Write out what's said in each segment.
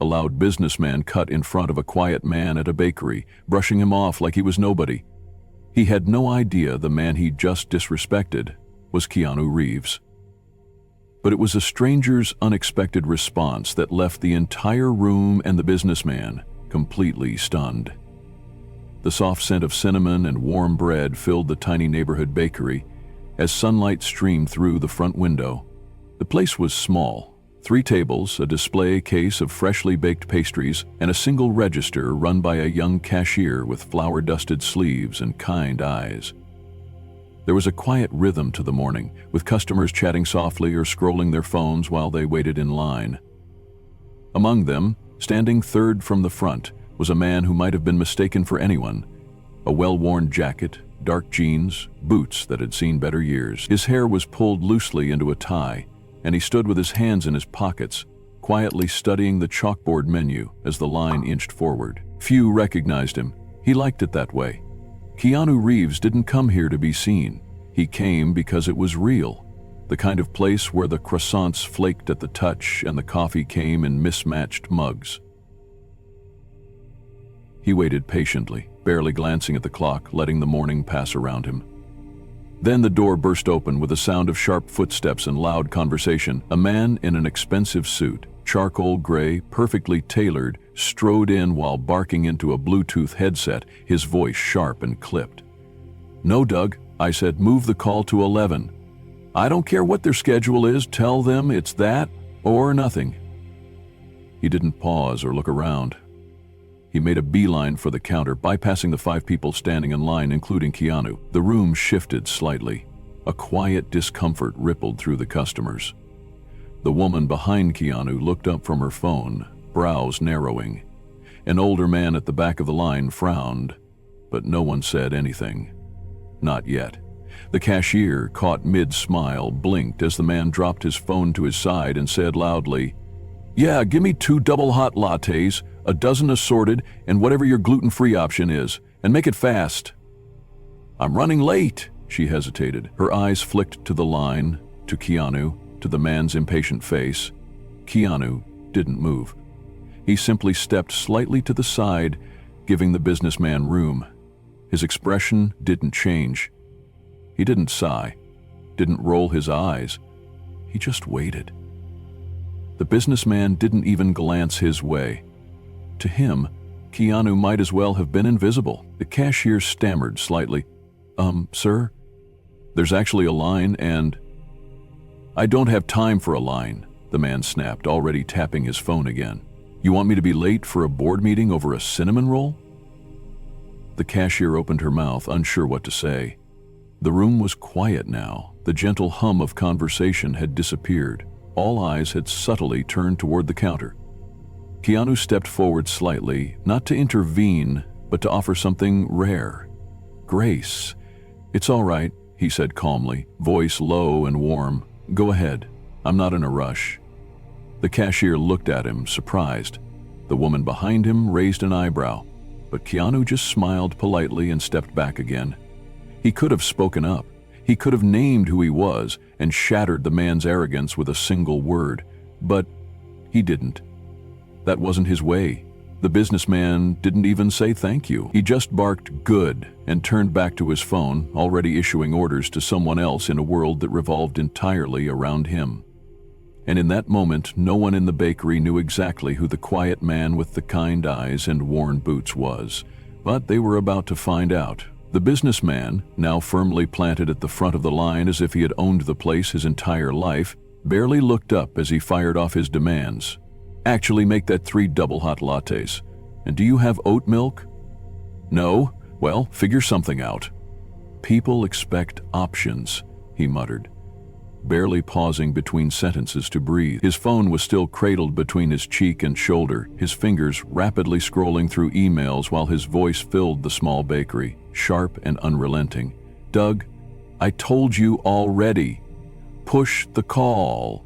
A loud businessman cut in front of a quiet man at a bakery, brushing him off like he was nobody. He had no idea the man he just disrespected was Keanu Reeves. But it was a stranger's unexpected response that left the entire room and the businessman completely stunned. The soft scent of cinnamon and warm bread filled the tiny neighborhood bakery as sunlight streamed through the front window. The place was small. 3 tables, a display case of freshly baked pastries, and a single register run by a young cashier with flour-dusted sleeves and kind eyes. There was a quiet rhythm to the morning, with customers chatting softly or scrolling their phones while they waited in line. Among them, standing third from the front, was a man who might have been mistaken for anyone. A well-worn jacket, dark jeans, boots that had seen better years. His hair was pulled loosely into a tie, and he stood with his hands in his pockets, quietly studying the chalkboard menu as the line inched forward. Few recognized him. He liked it that way. Keanu Reeves didn't come here to be seen. He came because it was real, the kind of place where the croissants flaked at the touch and the coffee came in mismatched mugs. He waited patiently, barely glancing at the clock, letting the morning pass around him. Then the door burst open with a sound of sharp footsteps and loud conversation. A man in an expensive suit, charcoal gray, perfectly tailored, strode in while barking into a Bluetooth headset, his voice sharp and clipped. "No, Doug," I said, "move the call to 11. I don't care what their schedule is, tell them it's that or nothing." He didn't pause or look around. He made a beeline for the counter, bypassing the 5 people standing in line, including Keanu. The room shifted slightly. A quiet discomfort rippled through the customers. The woman behind Keanu looked up from her phone, brows narrowing. An older man at the back of the line frowned, but no one said anything. Not yet. The cashier, caught mid-smile, blinked as the man dropped his phone to his side and said loudly, "Yeah, give me 2 double hot lattes, a dozen assorted, and whatever your gluten-free option is, and make it fast." "I'm running late," she hesitated. Her eyes flicked to the line, to Keanu, to the man's impatient face. Keanu didn't move. He simply stepped slightly to the side, giving the businessman room. His expression didn't change. He didn't sigh, didn't roll his eyes. He just waited. The businessman didn't even glance his way. To him, Keanu might as well have been invisible. The cashier stammered slightly. Sir? There's actually a line and—" "I don't have time for a line," the man snapped, already tapping his phone again. "You want me to be late for a board meeting over a cinnamon roll?" The cashier opened her mouth, unsure what to say. The room was quiet now. The gentle hum of conversation had disappeared. All eyes had subtly turned toward the counter. Keanu stepped forward slightly, not to intervene, but to offer something rare. "Grace." "It's all right," he said calmly, voice low and warm. "Go ahead. I'm not in a rush." The cashier looked at him, surprised. The woman behind him raised an eyebrow, but Keanu just smiled politely and stepped back again. He could have spoken up. He could have named who he was and shattered the man's arrogance with a single word, but he didn't. That wasn't his way. The businessman didn't even say thank you. He just barked "good" and turned back to his phone, already issuing orders to someone else in a world that revolved entirely around him. And in that moment, no one in the bakery knew exactly who the quiet man with the kind eyes and worn boots was, but they were about to find out. The businessman, now firmly planted at the front of the line as if he had owned the place his entire life, barely looked up as he fired off his demands. "Actually, make that 3 double hot lattes. And do you have oat milk?" "No? Well, figure something out." "People expect options," he muttered, barely pausing between sentences to breathe. His phone was still cradled between his cheek and shoulder, his fingers rapidly scrolling through emails while his voice filled the small bakery, sharp and unrelenting. "Doug, I told you already. Push the call."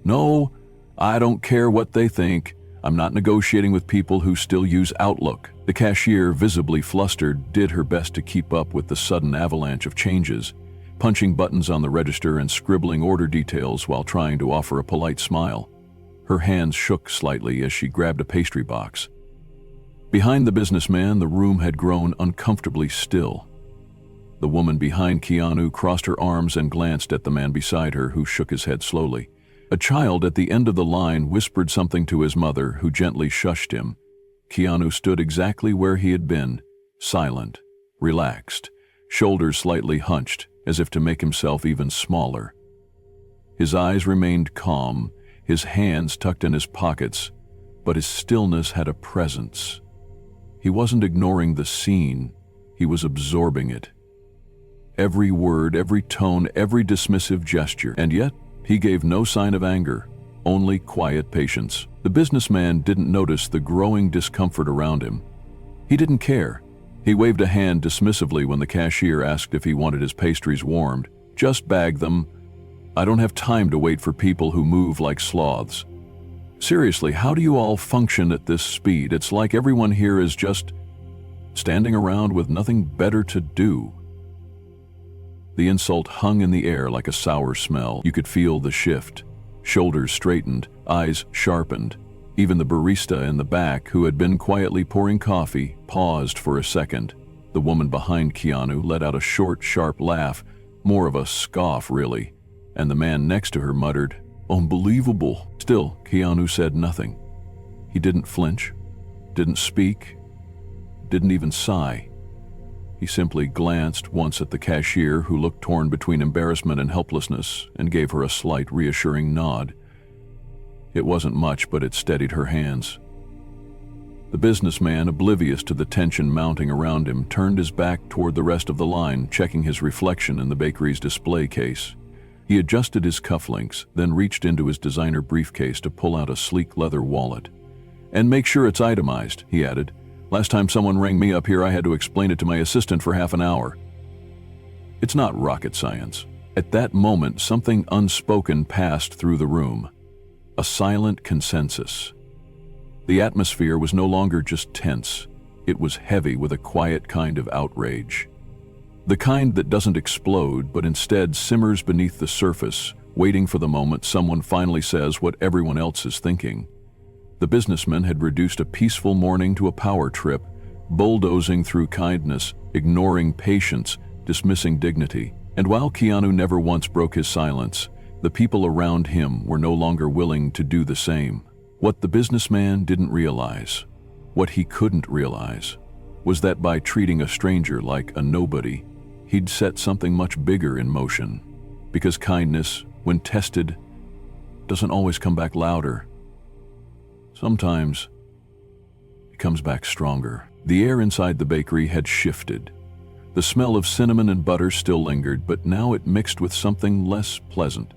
"No, I don't care what they think. I'm not negotiating with people who still use Outlook." The cashier, visibly flustered, did her best to keep up with the sudden avalanche of changes, punching buttons on the register and scribbling order details while trying to offer a polite smile. Her hands shook slightly as she grabbed a pastry box. Behind the businessman, the room had grown uncomfortably still. The woman behind Keanu crossed her arms and glanced at the man beside her, who shook his head slowly. A child at the end of the line whispered something to his mother, who gently shushed him. Keanu stood exactly where he had been, silent, relaxed, shoulders slightly hunched, as if to make himself even smaller. His eyes remained calm, his hands tucked in his pockets, but his stillness had a presence. He wasn't ignoring the scene, he was absorbing it. Every word, every tone, every dismissive gesture, and yet he gave no sign of anger, only quiet patience. The businessman didn't notice the growing discomfort around him. He didn't care. He waved a hand dismissively when the cashier asked if he wanted his pastries warmed. "Just bag them. I don't have time to wait for people who move like sloths." Seriously, how do you all function at this speed? It's like everyone here is just standing around with nothing better to do. The insult hung in the air like a sour smell. You could feel the shift. Shoulders straightened, eyes sharpened. Even the barista in the back, who had been quietly pouring coffee, paused for a second. The woman behind Keanu let out a short, sharp laugh, more of a scoff really, and the man next to her muttered, "Unbelievable." Still, Keanu said nothing. He didn't flinch, didn't speak, didn't even sigh. He simply glanced once at the cashier, who looked torn between embarrassment and helplessness, and gave her a slight, reassuring nod. It wasn't much, but it steadied her hands. The businessman, oblivious to the tension mounting around him, turned his back toward the rest of the line, checking his reflection in the bakery's display case. He adjusted his cufflinks, then reached into his designer briefcase to pull out a sleek leather wallet. "And make sure it's itemized," he added. "Last time someone rang me up here, I had to explain it to my assistant for half an hour." It's not rocket science. At that moment, something unspoken passed through the room. A silent consensus. The atmosphere was no longer just tense. It was heavy with a quiet kind of outrage. The kind that doesn't explode, but instead simmers beneath the surface, waiting for the moment someone finally says what everyone else is thinking. The businessman had reduced a peaceful morning to a power trip, bulldozing through kindness, ignoring patience, dismissing dignity. And while Keanu never once broke his silence, the people around him were no longer willing to do the same. What the businessman didn't realize, what he couldn't realize, was that by treating a stranger like a nobody, he'd set something much bigger in motion. Because kindness, when tested, doesn't always come back louder. Sometimes it comes back stronger. The air inside the bakery had shifted. The smell of cinnamon and butter still lingered, but now it mixed with something less pleasant.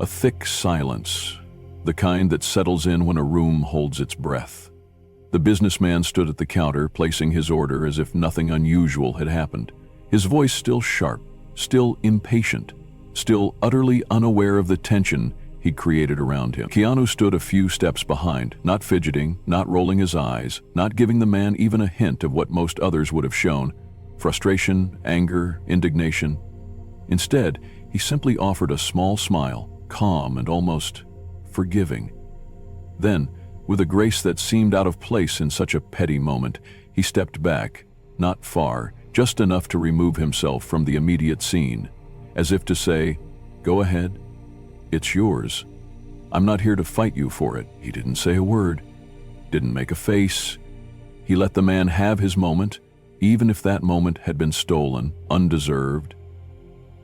A thick silence, the kind that settles in when a room holds its breath. The businessman stood at the counter, placing his order as if nothing unusual had happened. His voice still sharp, still impatient, still utterly unaware of the tension he'd created around him. Keanu stood a few steps behind, not fidgeting, not rolling his eyes, not giving the man even a hint of what most others would have shown: frustration, anger, indignation. Instead, he simply offered a small smile, calm and almost forgiving. Then, with a grace that seemed out of place in such a petty moment, he stepped back, not far, just enough to remove himself from the immediate scene, as if to say, "Go ahead. It's yours. I'm not here to fight you for it." He didn't say a word, didn't make a face. He let the man have his moment, even if that moment had been stolen, undeserved.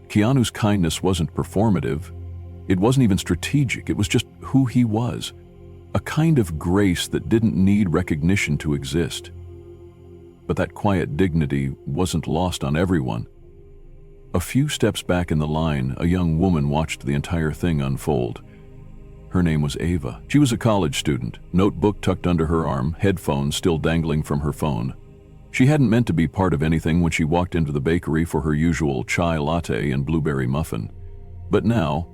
Keanu's kindness wasn't performative. It wasn't even strategic. It was just who he was. A kind of grace that didn't need recognition to exist. But that quiet dignity wasn't lost on everyone. A few steps back in the line, a young woman watched the entire thing unfold. Her name was Ava. She was a college student, notebook tucked under her arm, headphones still dangling from her phone. She hadn't meant to be part of anything when she walked into the bakery for her usual chai latte and blueberry muffin. But now,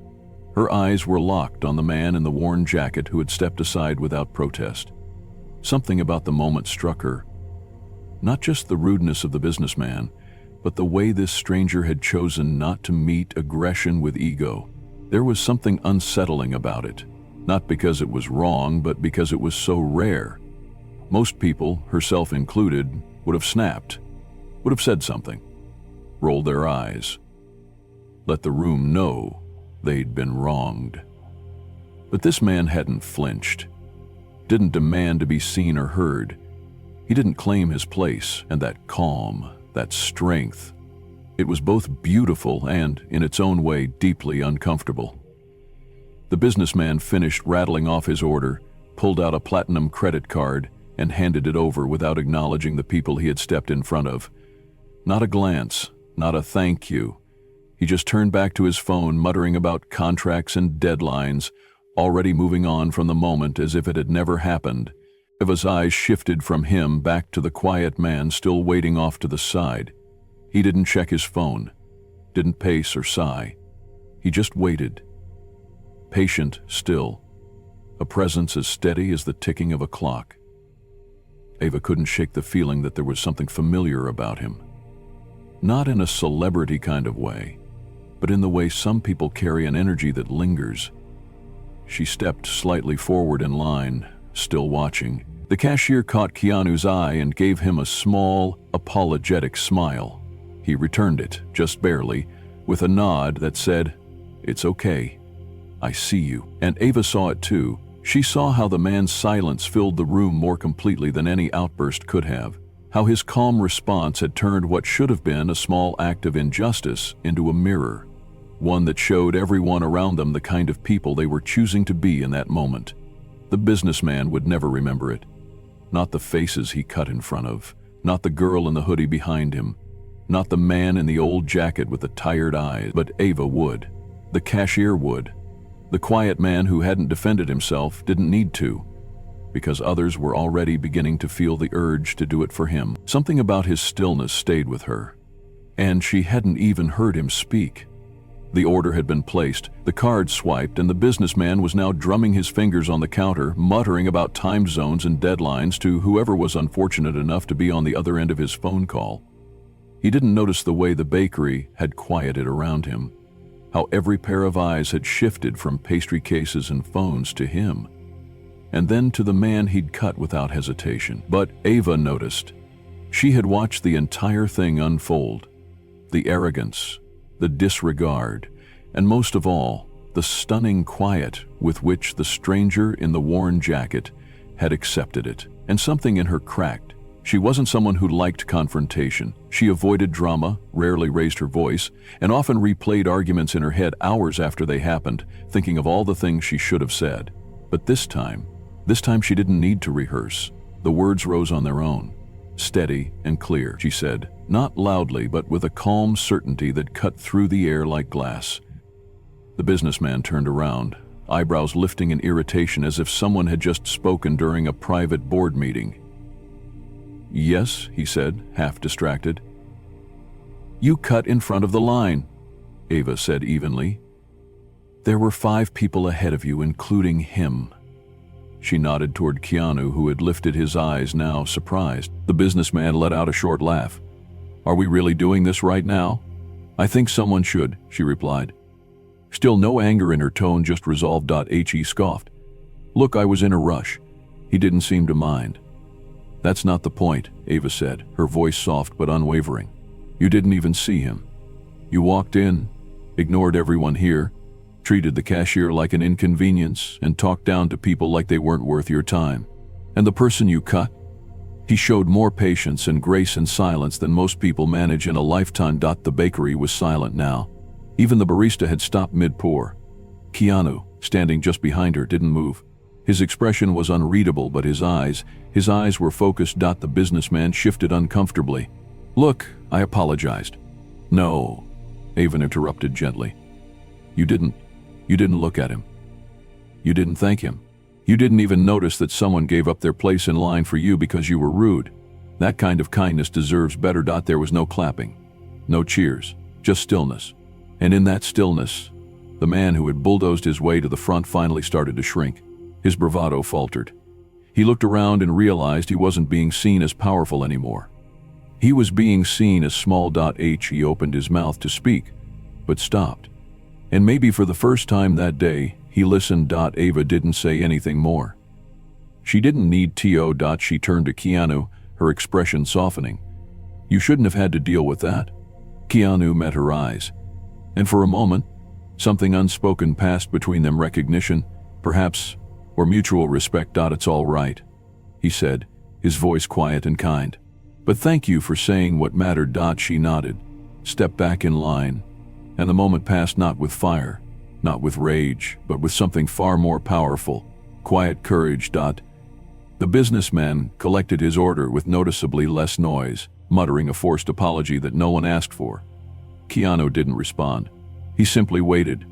her eyes were locked on the man in the worn jacket who had stepped aside without protest. Something about the moment struck her. Not just the rudeness of the businessman, but the way this stranger had chosen not to meet aggression with ego. There was something unsettling about it. Not because it was wrong, but because it was so rare. Most people, herself included, would have snapped, would have said something, rolled their eyes, let the room know they'd been wronged. But this man hadn't flinched, didn't demand to be seen or heard. He didn't claim his place, and that calm, that strength, it was both beautiful and, in its own way, deeply uncomfortable. The businessman finished rattling off his order, pulled out a platinum credit card, and handed it over without acknowledging the people he had stepped in front of. Not a glance, not a thank you. He just turned back to his phone, muttering about contracts and deadlines, already moving on from the moment as if it had never happened. Eva's eyes shifted from him back to the quiet man still waiting off to the side. He didn't check his phone, didn't pace or sigh. He just waited. Patient still, a presence as steady as the ticking of a clock. Eva couldn't shake the feeling that there was something familiar about him. Not in a celebrity kind of way, but in the way some people carry an energy that lingers. She stepped slightly forward in line, still watching. The cashier caught Keanu's eye and gave him a small, apologetic smile. He returned it, just barely, with a nod that said, "It's okay. I see you." And Eva saw it too. She saw how the man's silence filled the room more completely than any outburst could have. How his calm response had turned what should have been a small act of injustice into a mirror. One that showed everyone around them the kind of people they were choosing to be in that moment. The businessman would never remember it. Not the faces he cut in front of. Not the girl in the hoodie behind him. Not the man in the old jacket with the tired eyes. But Eva would. The cashier would. The quiet man who hadn't defended himself didn't need to, because others were already beginning to feel the urge to do it for him. Something about his stillness stayed with her, and she hadn't even heard him speak. The order had been placed, the card swiped, and the businessman was now drumming his fingers on the counter, muttering about time zones and deadlines to whoever was unfortunate enough to be on the other end of his phone call. He didn't notice the way the bakery had quieted around him. How every pair of eyes had shifted from pastry cases and phones to him, and then to the man he'd cut without hesitation. But Eva noticed. She had watched the entire thing unfold. The arrogance, the disregard, and most of all, the stunning quiet with which the stranger in the worn jacket had accepted it. And something in her cracked. She wasn't someone who liked confrontation. She avoided drama, rarely raised her voice, and often replayed arguments in her head hours after they happened, thinking of all the things she should have said. But this time she didn't need to rehearse. The words rose on their own. Steady and clear, she said, not loudly, but with a calm certainty that cut through the air like glass. The businessman turned around, eyebrows lifting in irritation as if someone had just spoken during a private board meeting. "Yes," he said, half distracted. "You cut in front of the line," Eva said evenly. "There were 5 people ahead of you, including him." She nodded toward Keanu, who had lifted his eyes now, surprised. The businessman let out a short laugh. "Are we really doing this right now?" "I think someone should," she replied. Still no anger in her tone, just resolve. He scoffed. "Look, I was in a rush." He didn't seem to mind. "That's not the point," Eva said, her voice soft but unwavering. "You didn't even see him. You walked in, ignored everyone here, treated the cashier like an inconvenience, and talked down to people like they weren't worth your time. And the person you cut? He showed more patience and grace in silence than most people manage in a lifetime. The bakery was silent now. Even the barista had stopped mid-pour. Keanu, standing just behind her, didn't move. His expression was unreadable, but his eyes were focused. The businessman shifted uncomfortably. "Look," I apologized. "No," Ava interrupted gently. You didn't look at him. You didn't thank him. You didn't even notice that someone gave up their place in line for you because you were rude. That kind of kindness deserves better. There was no clapping, no cheers, just stillness. And in that stillness, the man who had bulldozed his way to the front finally started to shrink. His bravado faltered. He looked around and realized he wasn't being seen as powerful anymore. He was being seen as small. He opened his mouth to speak, but stopped. And maybe for the first time that day, He listened. Ava didn't say anything more. She didn't need to. She turned to Keanu, her expression softening. You shouldn't have had to deal with that. Keanu met her eyes, and for a moment, something unspoken passed between them, recognition, perhaps, or mutual respect. It's all right, he said, his voice quiet and kind. But thank you for saying what mattered. She nodded, stepped back in line, and the moment passed not with fire, not with rage, but with something far more powerful, quiet courage. The businessman collected his order with noticeably less noise, muttering a forced apology that no one asked for. Keanu didn't respond. He simply waited,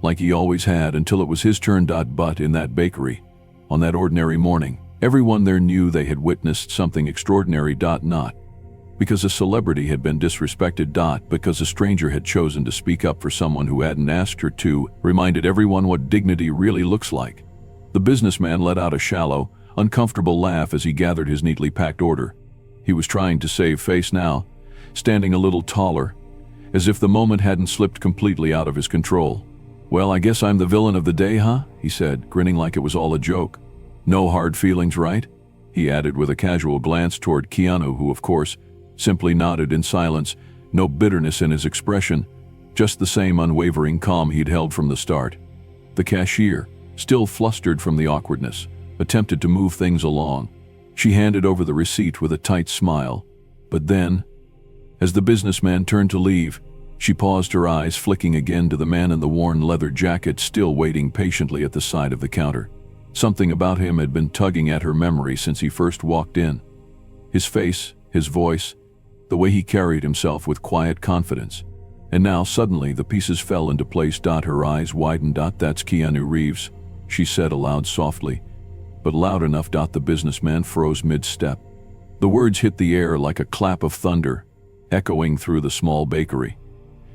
like he always had, until it was his turn. But in that bakery, on that ordinary morning, everyone there knew they had witnessed something extraordinary. Not because a celebrity had been disrespected. Because a stranger had chosen to speak up for someone who hadn't asked her to, reminded everyone what dignity really looks like. The businessman let out a shallow, uncomfortable laugh as he gathered his neatly packed order. He was trying to save face now, standing a little taller, as if the moment hadn't slipped completely out of his control. Well, I guess I'm the villain of the day, huh? He said, grinning like it was all a joke. No hard feelings, right? He added with a casual glance toward Keanu, who, of course, simply nodded in silence, no bitterness in his expression, just the same unwavering calm he'd held from the start. The cashier, still flustered from the awkwardness, attempted to move things along. She handed over the receipt with a tight smile, but then, as the businessman turned to leave, she paused, her eyes flicking again to the man in the worn leather jacket still waiting patiently at the side of the counter. Something about him had been tugging at her memory since he first walked in. His face, his voice, the way he carried himself with quiet confidence. And now suddenly the pieces fell into place. Her eyes widened. That's Keanu Reeves, she said aloud softly, but loud enough. The businessman froze mid-step. The words hit the air like a clap of thunder, echoing through the small bakery.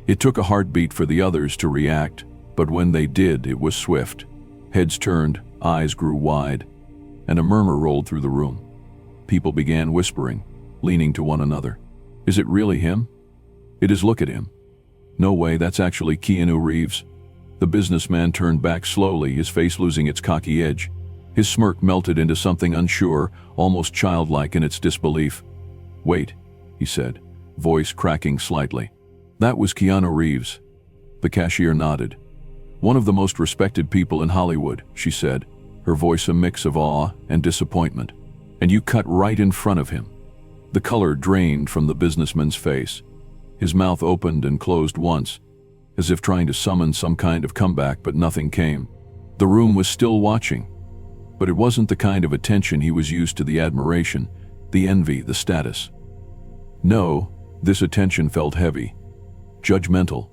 It took a heartbeat for the others to react, but when they did, it was swift. Heads turned, eyes grew wide, and a murmur rolled through the room. People began whispering, leaning to one another. Is it really him? It is. Look at him. No way, that's actually Keanu Reeves. The businessman turned back slowly, his face losing its cocky edge. His smirk melted into something unsure, almost childlike in its disbelief. Wait, he said, voice cracking slightly. That was Keanu Reeves. The cashier nodded. One of the most respected people in Hollywood, she said, her voice a mix of awe and disappointment. And you cut right in front of him. The color drained from the businessman's face. His mouth opened and closed once, as if trying to summon some kind of comeback, but nothing came. The room was still watching, but it wasn't the kind of attention he was used to, the admiration, the envy, the status. No, this attention felt heavy, judgmental,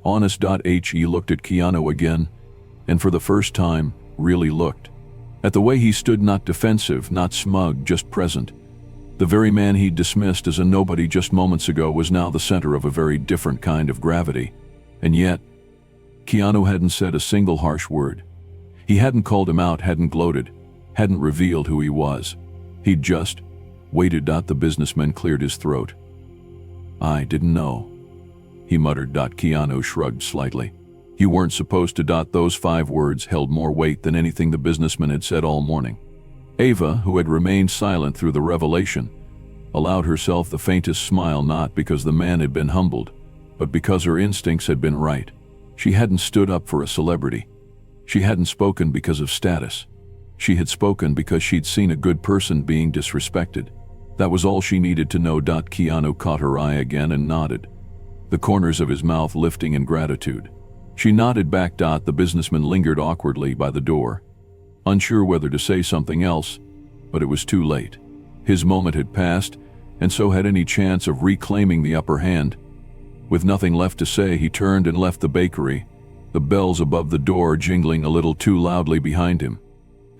honest. He looked at Keanu again, and for the first time, really looked. At the way he stood, not defensive, not smug, just present. The very man he'd dismissed as a nobody just moments ago was now the center of a very different kind of gravity. And yet, Keanu hadn't said a single harsh word. He hadn't called him out, hadn't gloated, hadn't revealed who he was. He'd just waited. The businessman cleared his throat. I didn't know, he muttered. Keanu shrugged slightly. You weren't supposed to. Those 5 words held more weight than anything the businessman had said all morning. Ava, who had remained silent through the revelation, allowed herself the faintest smile, not because the man had been humbled, but because her instincts had been right. She hadn't stood up for a celebrity. She hadn't spoken because of status. She had spoken because she'd seen a good person being disrespected. That was all she needed to know. Keanu caught her eye again and nodded, the corners of his mouth lifting in gratitude. She nodded back. The businessman lingered awkwardly by the door, unsure whether to say something else, but it was too late. His moment had passed, and so had any chance of reclaiming the upper hand. With nothing left to say, he turned and left the bakery, the bells above the door jingling a little too loudly behind him.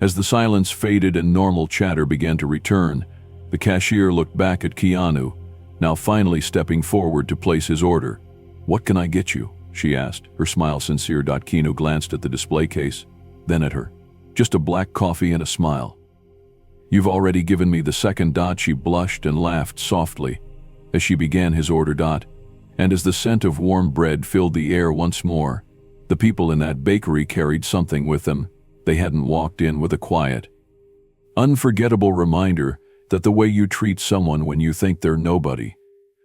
As the silence faded and normal chatter began to return, the cashier looked back at Keanu, now finally stepping forward to place his order. What can I get you? She asked, her smile sincere. Keanu glanced at the display case, then at her. Just a black coffee and a smile. You've already given me the second. She blushed and laughed softly as she began his order. And as the scent of warm bread filled the air once more, The people in that bakery carried something with them. They hadn't walked in with a quiet, unforgettable reminder that the way you treat someone when you think they're nobody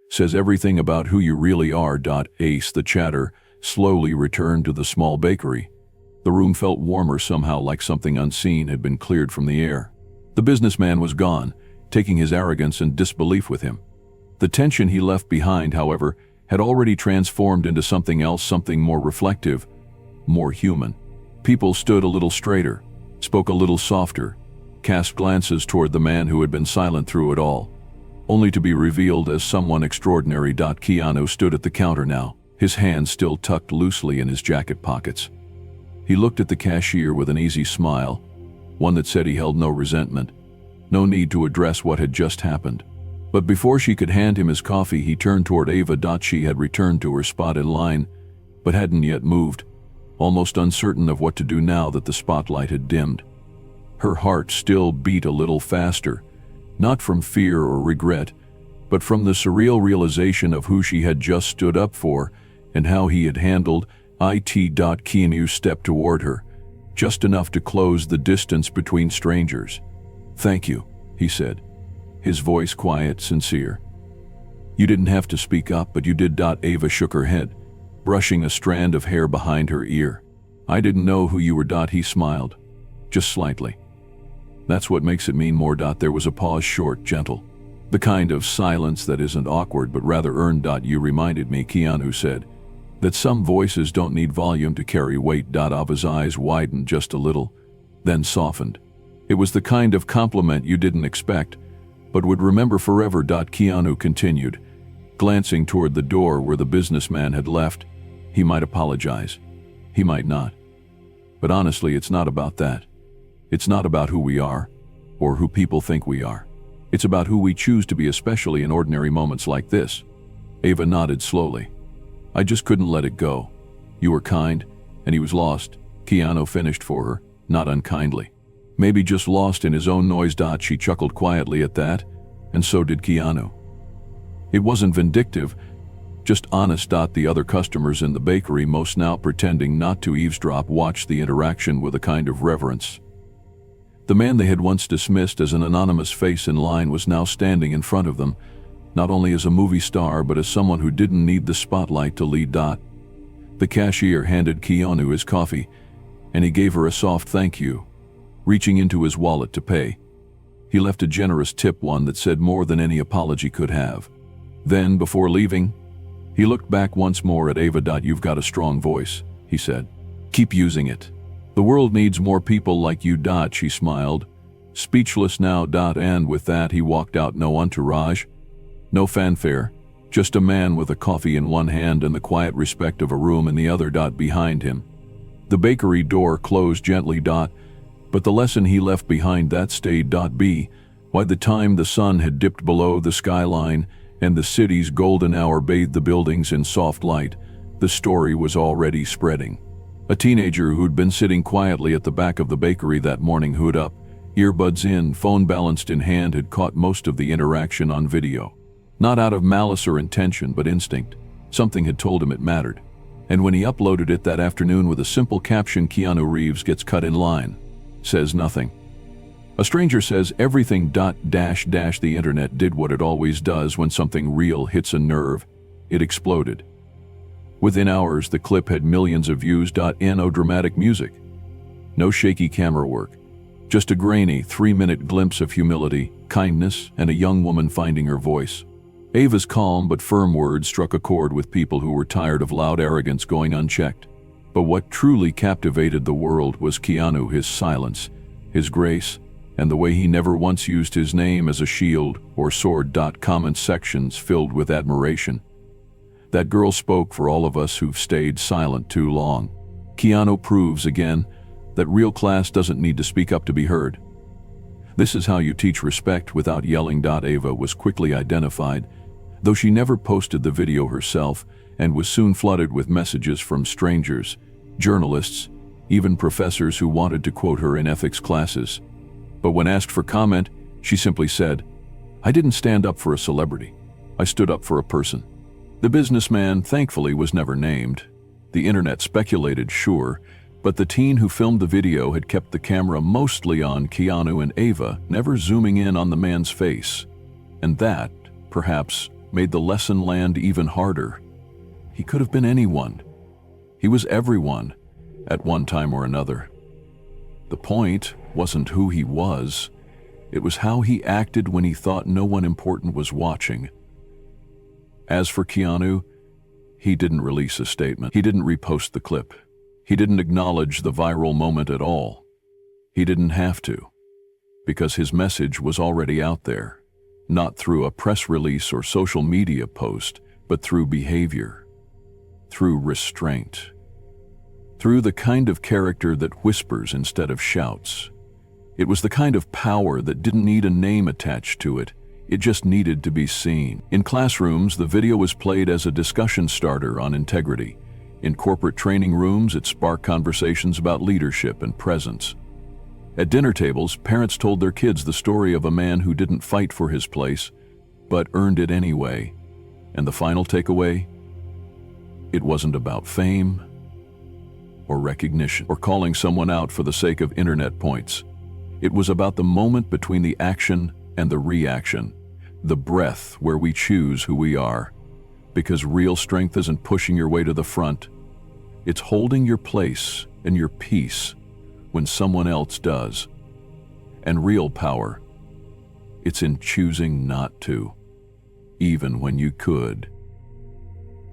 says everything about who you really are. Ace, the chatter, slowly returned to the small bakery. The room felt warmer somehow, like something unseen had been cleared from the air. The businessman was gone, taking his arrogance and disbelief with him. The tension he left behind, however, had already transformed into something else, something more reflective, more human. People stood a little straighter, spoke a little softer, cast glances toward the man who had been silent through it all, only to be revealed as someone extraordinary. Keanu stood at the counter now, his hands still tucked loosely in his jacket pockets. He looked at the cashier with an easy smile, one that said he held no resentment, no need to address what had just happened. But before she could hand him his coffee, he turned toward Ava. She had returned to her spot in line, but hadn't yet moved, almost uncertain of what to do now that the spotlight had dimmed. Her heart still beat a little faster, not from fear or regret, but from the surreal realization of who she had just stood up for and how he had handled it. Keanu stepped toward her, just enough to close the distance between strangers. "Thank you," he said, his voice quiet, sincere. "You didn't have to speak up, but you did." Ava shook her head, brushing a strand of hair behind her ear. "I didn't know who you were." He smiled, just slightly. "That's what makes it mean more." There was a pause, short, gentle. The kind of silence that isn't awkward but rather earned. "You reminded me," Keanu said, "that some voices don't need volume to carry weight." Ava's eyes widened just a little, then softened. It was the kind of compliment you didn't expect, but would remember forever. Keanu continued, glancing toward the door where the businessman had left. He might apologize. He might not. But honestly, it's not about that. It's not about who we are, or who people think we are. It's about who we choose to be, especially in ordinary moments like this. Ava nodded slowly. "I just couldn't let it go. You were kind, and he was lost." Keanu finished for her, not unkindly. "Maybe just lost in his own noise." She chuckled quietly at that, and so did Keanu. It wasn't vindictive, just honest. The other customers in the bakery, most now pretending not to eavesdrop, watched the interaction with a kind of reverence. The man they had once dismissed as an anonymous face in line was now standing in front of them, not only as a movie star but as someone who didn't need the spotlight to lead. The cashier handed Keanu his coffee, and he gave her a soft thank you, reaching into his wallet to pay. He left a generous tip, one that said more than any apology could have. Then, before leaving, he looked back once more at Ava. "You've got a strong voice," he said. "Keep using it. The world needs more people like you." She smiled, speechless now. And with that, he walked out. No entourage, no fanfare, just a man with a coffee in one hand and the quiet respect of a room in the other. Behind him, the bakery door closed gently. But the lesson he left behind that stayed. By the time the sun had dipped below the skyline and the city's golden hour bathed the buildings in soft light, the story was already spreading. A teenager who'd been sitting quietly at the back of the bakery that morning, hood up, earbuds in, phone balanced in hand, had caught most of the interaction on video. Not out of malice or intention, but instinct. Something had told him it mattered. And when he uploaded it that afternoon with a simple caption, "Keanu Reeves gets cut in line, says nothing. A stranger says everything. The internet did what it always does when something real hits a nerve. It exploded. Within hours, the clip had millions of views. No dramatic music, no shaky camera work, just a grainy 3-minute glimpse of humility, kindness, and a young woman finding her voice. Ava's calm but firm words struck a chord with people who were tired of loud arrogance going unchecked. But what truly captivated the world was Keanu, his silence, his grace, and the way he never once used his name as a shield or sword. Comment sections filled with admiration. That girl spoke for all of us who've stayed silent too long. Keanu proves again that real class doesn't need to speak up to be heard. This is how you teach respect without yelling. Ava was quickly identified, though she never posted the video herself, and was soon flooded with messages from strangers, journalists, even professors who wanted to quote her in ethics classes. But when asked for comment, she simply said, "I didn't stand up for a celebrity. I stood up for a person." The businessman, thankfully, was never named. The internet speculated, sure, but the teen who filmed the video had kept the camera mostly on Keanu and Ava, never zooming in on the man's face. And that, perhaps, made the lesson land even harder. He could have been anyone. He was everyone, at one time or another. The point wasn't who he was, it was how he acted when he thought no one important was watching. As for Keanu, he didn't release a statement. He didn't repost the clip. He didn't acknowledge the viral moment at all. He didn't have to, because his message was already out there, not through a press release or social media post, but through behavior, through restraint, through the kind of character that whispers instead of shouts. It was the kind of power that didn't need a name attached to it. It just needed to be seen. In classrooms, the video was played as a discussion starter on integrity. In corporate training rooms, it sparked conversations about leadership and presence. At dinner tables, parents told their kids the story of a man who didn't fight for his place, but earned it anyway. And the final takeaway? It wasn't about fame or recognition or calling someone out for the sake of internet points. It was about the moment between the action and the reaction, the breath where we choose who we are. Because real strength isn't pushing your way to the front, it's holding your place and your peace when someone else does. And real power, it's in choosing not to, even when you could.